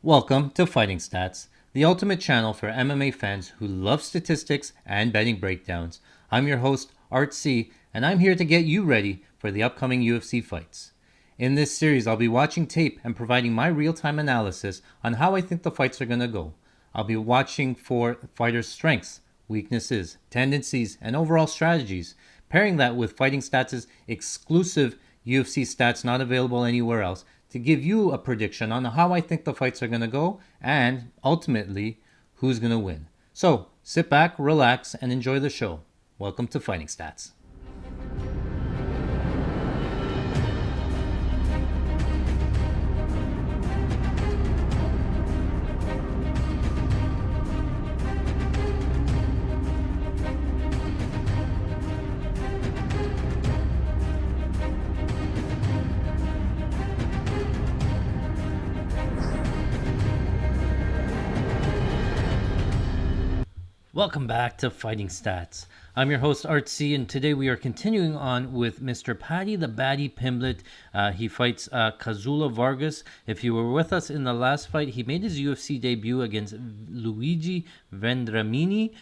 Welcome to Fighting Stats, the ultimate channel for MMA fans who love statistics and betting breakdowns. I'm your host, Art C, and I'm here to get you ready for the upcoming UFC fights. In this series, I'll be watching tape and providing my real time analysis on how I think the fights are going to go. I'll be watching for fighters' strengths, weaknesses, tendencies, and overall strategies, pairing that with Fighting Stats' exclusive UFC stats not available anywhere else to give you a prediction on how I think the fights are going to go and ultimately who's going to win. So sit back, relax, and enjoy the show. Welcome to Fighting Stats. Welcome back to Fighting Stats. I'm your host, Art C, and today we are continuing on with Mr. Paddy the Baddy Pimblett. He fights Kazula Vargas. If you were with us in the last fight, he made his UFC debut against Luigi Vendramini.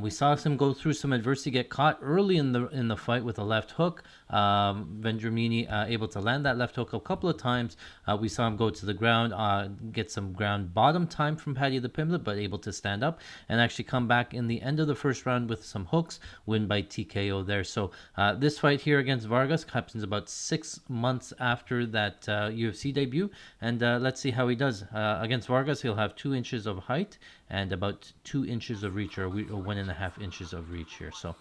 We saw him go through some adversity, get caught early in the fight with a left hook. Vendramini able to land that left hook a couple of times. We saw him go to the ground, get some ground bottom time from Paddy the Pimblett, but able to stand up and actually come back in the end of the first round with some hooks, win by TKO there. So this fight here against Vargas happens about 6 months after that UFC debut, and let's see how he does. Against Vargas, he'll have 2 inches of height and about 2 inches of reach, or 1.5 inches of reach here. So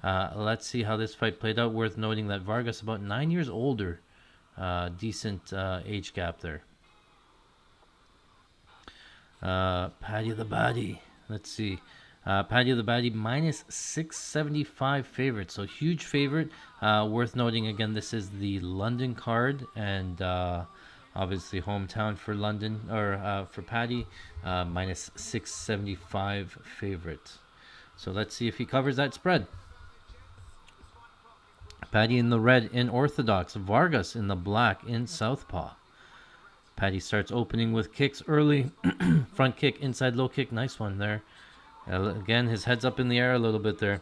let's see how this fight played out. Worth noting that Vargas about 9 years older. Decent age gap there. Paddy the Baddy. Let's see. Paddy the Baddy minus 675 favorite. So huge favorite. Worth noting again, this is the London card, and obviously hometown for London, or for Paddy. Minus 675 favorite. So let's see if he covers that spread. Paddy in the red in orthodox. Vargas in the black in southpaw. Paddy starts opening with kicks early. Front kick, inside low kick. Nice one there. Again, his head's up in the air a little bit there.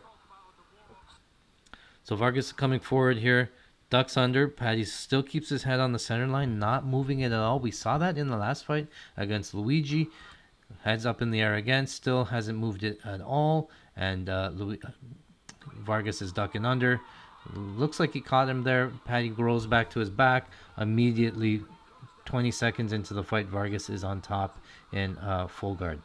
So Vargas coming forward here. Ducks under. Paddy still keeps his head on the center line, not moving it at all. We saw that in the last fight against Luigi. Heads up in the air again. Still hasn't moved it at all. And Vargas is ducking under. Looks like he caught him there. Paddy rolls back to his back. Immediately, 20 seconds into the fight, Vargas is on top in full guard.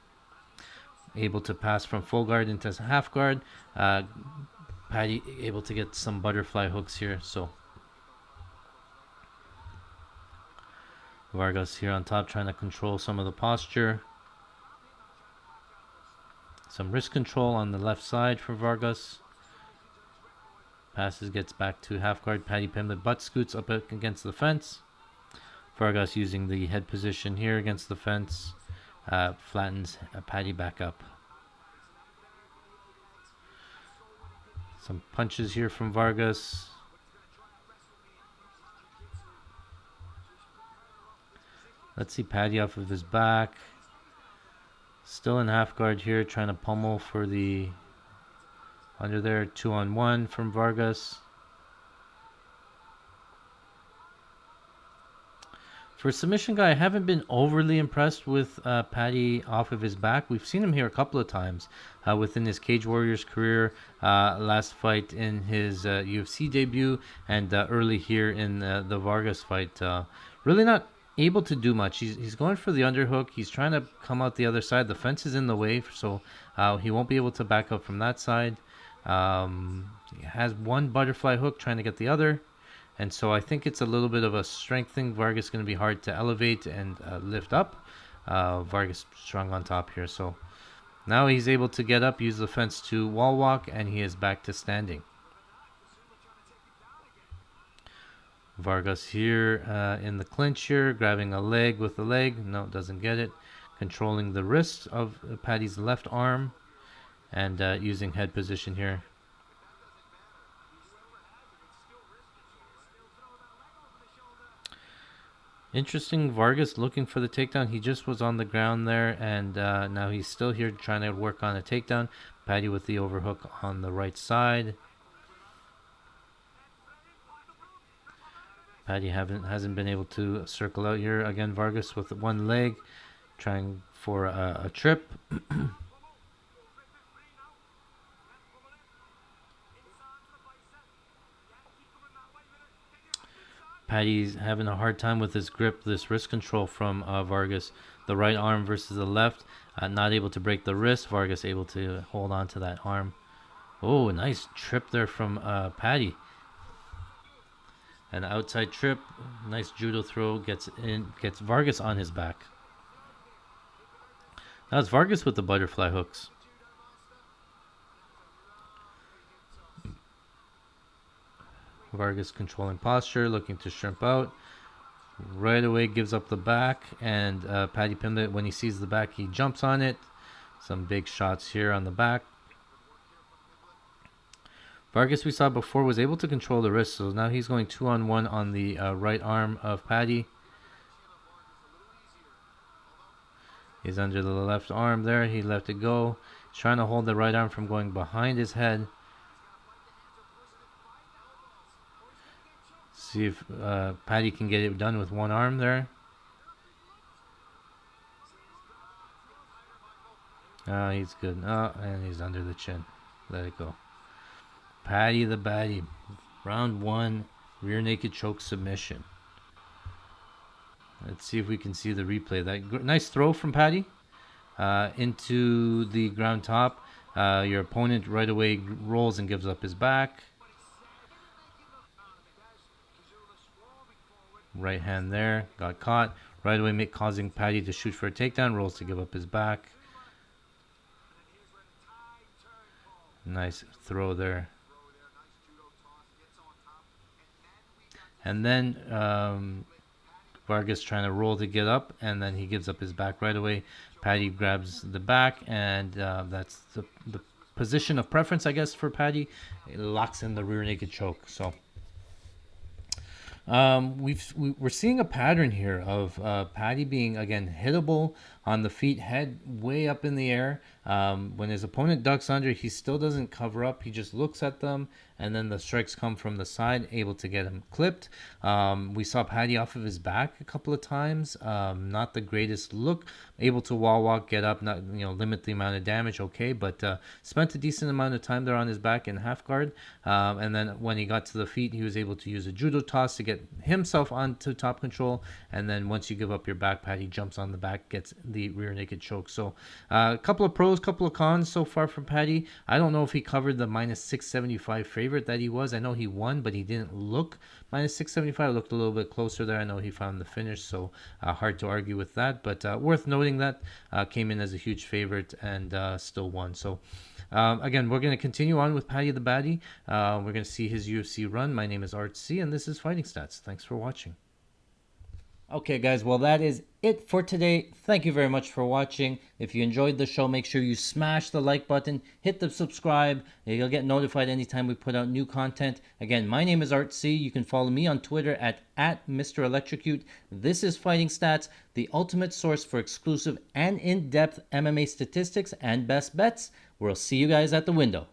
Able to pass from full guard into half guard. Paddy able to get some butterfly hooks here. So Vargas here on top, trying to control some of the posture. Some wrist control on the left side for Vargas. Passes, gets back to half guard. Paddy Pimblett butt scoots up against the fence. Vargas using the head position here against the fence. Flattens Paddy back up. Some punches here from Vargas. Let's see Paddy off of his back. Still in half guard here, trying to pummel for the under there. 2-on-1 from Vargas. For a submission guy, I haven't been overly impressed with Paddy off of his back. We've seen him here a couple of times within his Cage Warriors career. Last fight in his UFC debut, and early here in the Vargas fight. Really not able to do much. He's going for the underhook. He's trying to come out the other side. The fence is in the way, so he won't be able to back up from that side. He has one butterfly hook, trying to get the other. And so I think it's a little bit of a strength thing. Vargas is going to be hard to elevate and lift up. Vargas strong on top here. So now he's able to get up, use the fence to wall walk, and he is back to standing. Vargas here in the clinch here, grabbing a leg with the leg. No, doesn't get it. Controlling the wrist of Paddy's left arm and using head position here. Interesting. Vargas looking for the takedown. He just was on the ground there, and now he's still here trying to work on a takedown. Paddy with the overhook on the right side. Paddy hasn't been able to circle out here. Again, Vargas with one leg, trying for a trip. Paddy's having a hard time with his grip, this wrist control from Vargas. The right arm versus the left. Not able to break the wrist. Vargas able to hold on to that arm. Oh, nice trip there from Paddy. An outside trip. Nice judo throw. Gets Vargas on his back. Now it's Vargas with the butterfly hooks. Vargas controlling posture, looking to shrimp out. Right away gives up the back, and Paddy Pimblett, when he sees the back, he jumps on it. Some big shots here on the back. Vargas, we saw before, was able to control the wrist, so now he's going 2-on-1 on the right arm of Paddy. He's under the left arm there. He let it go. He's trying to hold the right arm from going behind his head. See if Paddy can get it done with one arm there. He's good. And he's under the chin. Let it go. Paddy the Baddy. Round 1, rear naked choke submission. Let's see if we can see the replay. That nice throw from Paddy into the ground top. Your opponent right away rolls and gives up his back. Right hand there, got caught. Right away causing Paddy to shoot for a takedown. Rolls to give up his back. Nice throw there. And then Vargas trying to roll to get up, and then he gives up his back right away. Paddy grabs the back, and that's the position of preference, I guess, for Paddy. It locks in the rear naked choke. So we're seeing a pattern here of Paddy being, again, hittable on the feet, head way up in the air. When his opponent ducks under, he still doesn't cover up. He just looks at them, and then the strikes come from the side, able to get him clipped. We saw Paddy off of his back a couple of times. Not the greatest look. Able to wall walk, get up, not limit the amount of damage, okay, but spent a decent amount of time there on his back in half guard. And then when he got to the feet, he was able to use a judo toss to get himself onto top control. And then once you give up your back, Paddy jumps on the back, gets the rear naked choke. So a couple of pros, couple of cons so far for Paddy. I don't know if he covered the minus 675 favorite that he was. I know he won, but he didn't look minus 675. Looked a little bit closer there. I know he found the finish, so hard to argue with that. But worth noting that came in as a huge favorite and still won. So again, we're going to continue on with Paddy the Baddy. We're going to see his UFC run. My name is Art C, and this is Fighting Stats. Thanks for watching. Okay, guys, well, that is it for today. Thank you very much for watching. If you enjoyed the show, make sure you smash the like button, hit the subscribe, and you'll get notified anytime we put out new content. Again, my name is Art C. You can follow me on Twitter at Mr. Electrocute. This is Fighting Stats, the ultimate source for exclusive and in-depth MMA statistics and best bets. We'll see you guys at the window.